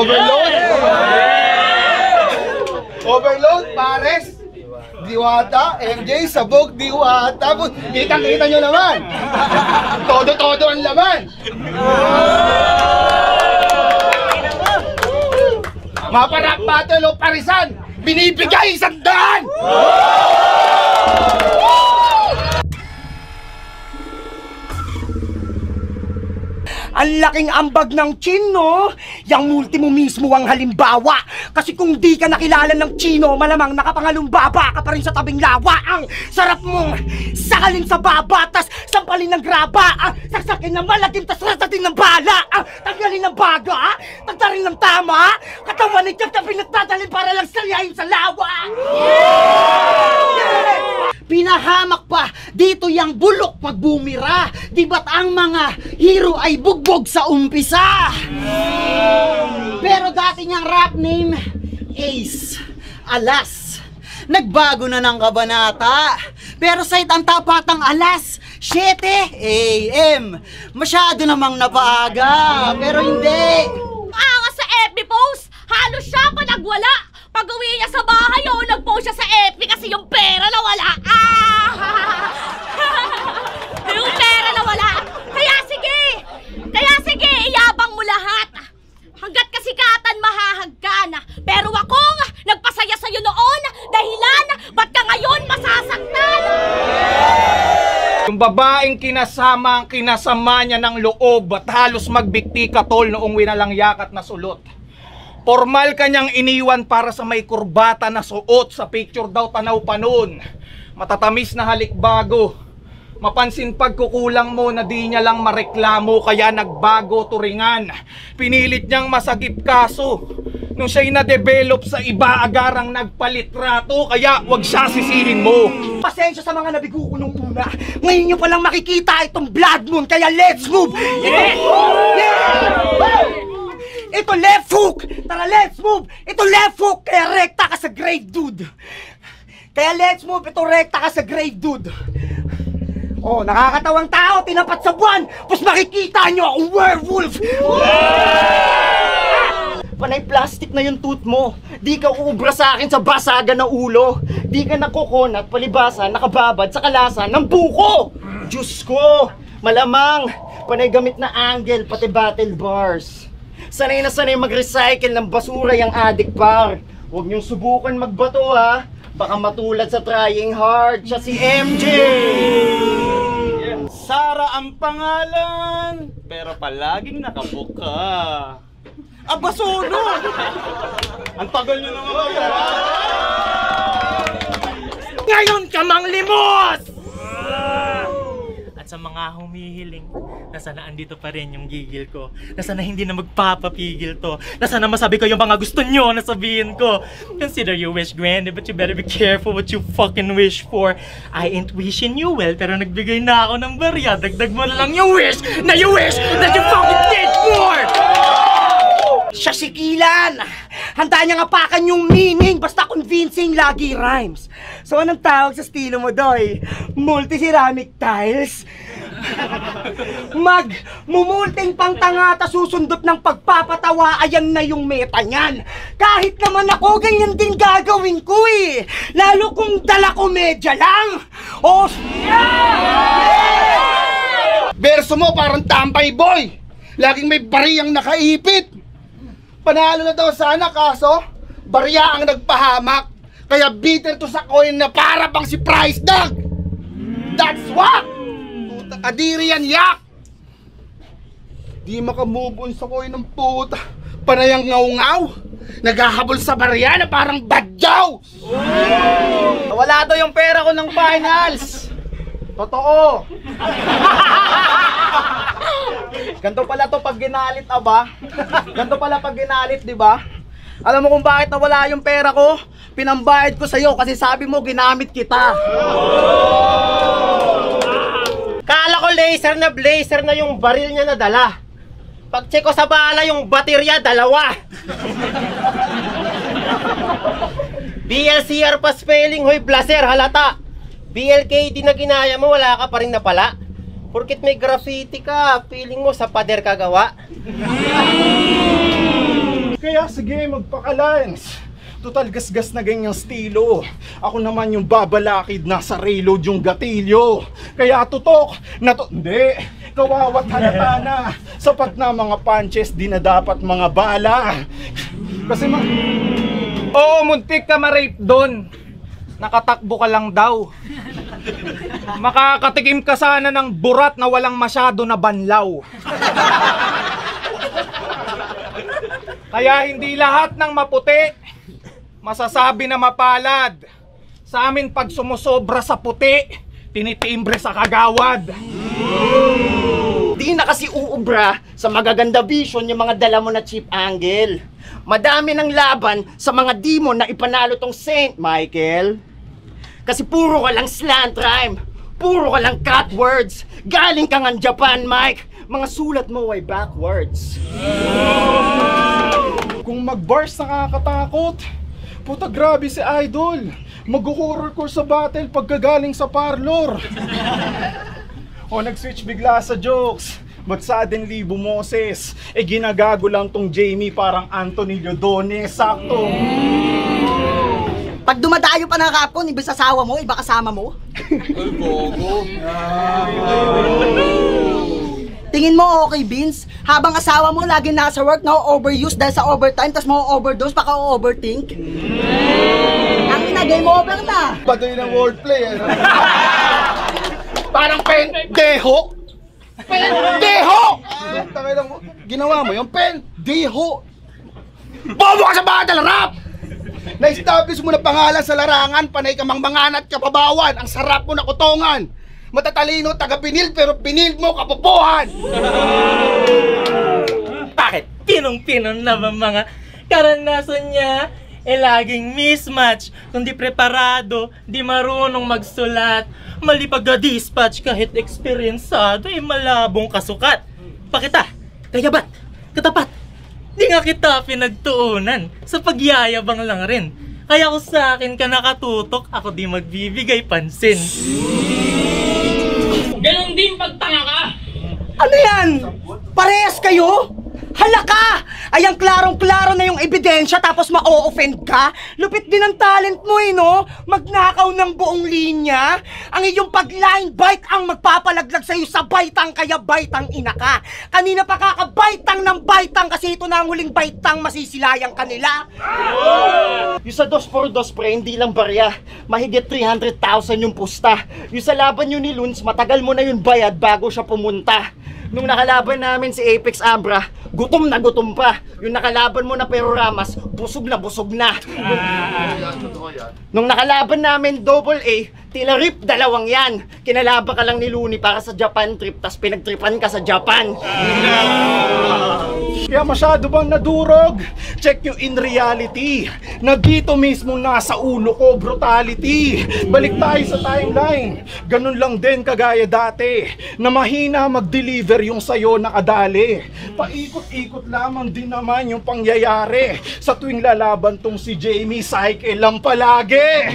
Overload? Overload, pares. Diwata, MJ, sabog, diwata. Kitang-kita nyo naman. Todo-todo ang laman. Maparap battle o parisan, binibigay 100! Ang laking ambag ng chin, no? Yang multi mo mismo ang halimbawa. Kasi kung di ka nakilala ng chino, malamang nakapangalumbaba ka pa rin sa tabing lawa. Ang sarap mong sakalin sa baba, tas sampalin ng graba. Saksakin ng malagim, tas ratatin ng bala. Tanggalin ng baga, tagtarin ng tama. Katawan ni Tiyap na pinagtatalin para lang salyahin sa lawa. Pinahamak pa dito yang bulok pag bumira. Di ba't ang mga hero ay bugbog sa umpisa? Pero dati niyang rap name, Ace. Alas, nagbago na ng kabanata. Pero sa ang tapatang alas, 7 AM. Masyado namang napaaga, pero hindi. Angas sa FB post, halos siya pa nagwala. Pag-uwi niya sa bahay, nag-post siya sa FB kasi yung pera na wala. Yung pera na wala. Kaya sige, iyabang mo lahat. Hanggat kasikatan mahahagkan. Pero akong nagpasaya sa'yo noon, dahilan, ba't ka ngayon masasaktan? Yung babaeng kinasama niya ng loob at halos magbikti katol noong winalang yakat na sulot. Formal kanyang iniwan para sa may kurbata na suot. Sa picture daw tanaw pa noon. Matatamis na halik bago. Mapansin pagkukulang mo na di niya lang mareklamo, kaya nagbago turingan. Pinilit niyang masagip kaso. Nung siya'y na-develop sa iba, agarang nagpalitrato, kaya wag siya sisihin mo. Pasensya sa mga nabigo ko nung una. Ngayon nyo palang makikita itong blood moon, kaya let's move! Ito left hook! Tara, let's move! Ito left hook! Kaya rekta ka sa grave, dude! Kaya let's move! Ito rekta ka sa grave, dude! Oh, nakakatawang tao, tinapat sa buwan! Tapos makikita nyo ang werewolf! Panay plastic na yung tooth mo. Di ka uubra sa akin sa basagan na ulo. Di ka nakukunat, palibasa, nakababad sa kalasan ng buko! Diyos ko! Malamang! Panay gamit na angle, pati battle bars. Sanay na sanay mag-recycle ng basura yung addict par. Huwag niyong subukan magbato, ha. Baka matulad sa trying hard siya si MJ. Sara ang pangalan, pero palaging nakabuka. Abasono! Ang tagal niyo naman. Ngayon ka mang limos! At sa mga humihiling, na sana andito pa rin yung gigil ko, na sana hindi na magpapapigil to, na sana masabi ko yung mga gusto nyo na sabihin ko. Consider your wish granted, but you better be careful what you fucking wish for. I ain't wishing you well, pero nagbigay na ako ng barya. Dagdag mo na lang yung wish that you fucking did more! Siya sikilan! Handa niyang apakan yung meaning, basta convincing lagi rhymes. So anong tawag sa estilo mo, Doy? Multi-ceramic tiles? Mumulting pang tanga ta susundot ng pagpapatawa, ayan na yung meta niyan. Kahit naman ako, ganyan din gagawin ko eh. Lalo kung dala komedya lang. Oh, Verso mo parang tampay boy. Laging may bariyang nakaipit. Panalo na daw sana, kaso barya ang nagpahamak. Kaya bitter to sa coin na para bang si Price Dog. That's what! Adiri yan, yak! Di makamove on sa coin ng puta. Panayang ngaw-ngaw. Naghahabol sa barya na parang badyaw. Wala daw yung pera ko ng finals. Totoo. Ganto pala to pag ginalit, aba. Ganto pala pag ginalit, di ba? Alam mo kung bakit nawala yung pera ko? Pinambayad ko sa'yo kasi sabi mo ginamit kita. Kala ko blazer na yung baril niya na dala. Pag check ko sa bala, yung baterya, dalawa. BLCR pa spelling, hoy blazer, halata. BLKD na ginaya mo, wala ka pa rin napala. Porkit may graffiti ka, feeling mo sa pader ka gawa. Kaya Kaya sige, magpaka-lines. Total gasgas na ganyang estilo. Ako naman yung babalakid na sa reload yung gatilyo. Kaya tutok na to... Hindi, kawawat halata na. Sapat na mga punches, di na dapat mga bala. Kasi Oo, muntik ka ma-rape doon. Nakatakbo ka lang daw. Makakatikim ka sana ng burat na walang masyado na banlaw. Kaya hindi lahat ng maputi masasabi na mapalad. Sa amin pag sumusobra sa puti, tinitimbre sa kagawad. Di na kasi uubra sa magaganda vision yung mga dala mo na cheap angle. Madami ng laban sa mga demon na ipanalo tong Saint Michael. Kasi puro ka lang slant rhyme, puro ka lang cut words. Galing ka nga Japan, Mike. Mga sulat mo ay backwards. Kung mag-bars nakakatakot, puta grabe si Idol. Mag-horror course sa battle pagkagaling sa parlor. O nag-switch bigla sa jokes. But suddenly bumoses. Ginagago lang tong Jamie parang Anthony Lodone. Sakto. Pag dumadayo pa ng kapon, iba sasawa mo, iba kasama mo. Ay, bogo. Tingin mo okay, Vince? Habang asawa mo laging nasa work, na-overuse dahil sa overtime, tas ma-overdose, baka overthink. Ang ina, game over na. Patuloy ng wordplay. Parang pendeho. Pendeho! Ginawa mo yung pendeho. Bobo ka sa battle rap! Na-establish mo na pangalan sa larangan, panay ka mangmangan at kapabawan. Ang sarap mo na kutongan. Matatalino, taga-pinil, pero pinil mo kapupuhan. Bakit? Pinong-pinon na ba mga karanasan niya? Laging mismatch. Kung di preparado, di marunong magsulat. Mali pag-dispatch kahit eksperyensado, malabong kasukat. Pakita, kayabat, katapat. Di nga kita pinagtuunan, sa pagyayabang lang rin. Kaya kung sa akin ka nakatutok, ako di magbibigay pansin. Ganon din pagtanga ka! Ano yan? Parehas kayo? Halaka! Ay, ang klarong-klaro na yung ebidensya tapos ma-o-offend ka? Lupit din ang talent mo no? Magnakaw ng buong linya? Ang iyong pag-line bite ang magpapalaglag sa'yo sa baitang kaya baitang ina ka. Kanina pa kakabaitang ng baitang kasi ito na ang huling baitang masisilayang kanila. Yung sa 2x2 pre, hindi lang barya. Mahigit 300,000 yung pusta. Yung sa laban yun ni Luns, matagal mo na yun bayad bago siya pumunta. Nung nakalaban namin si Apex Ambra, gutom na gutom pa. Yung nakalaban mo na Pero Ramas, busog na busog na. Nung nakalaban namin Double A, tila rip dalawang yan. Kinalaban ka lang ni Looney para sa Japan trip, tas pinagtripan ka sa Japan. Kaya masyado bang nadurog? Check you in reality. Na dito mismo nasa ulo ko, brutality. Balik tayo sa timeline. Ganun lang din kagaya dati. Na mahina mag-deliver yung sayo nakadali. Paikot-ikot lamang din naman yung pangyayari. Sa tuwing lalaban tong si Jamie, cycle lang palagi.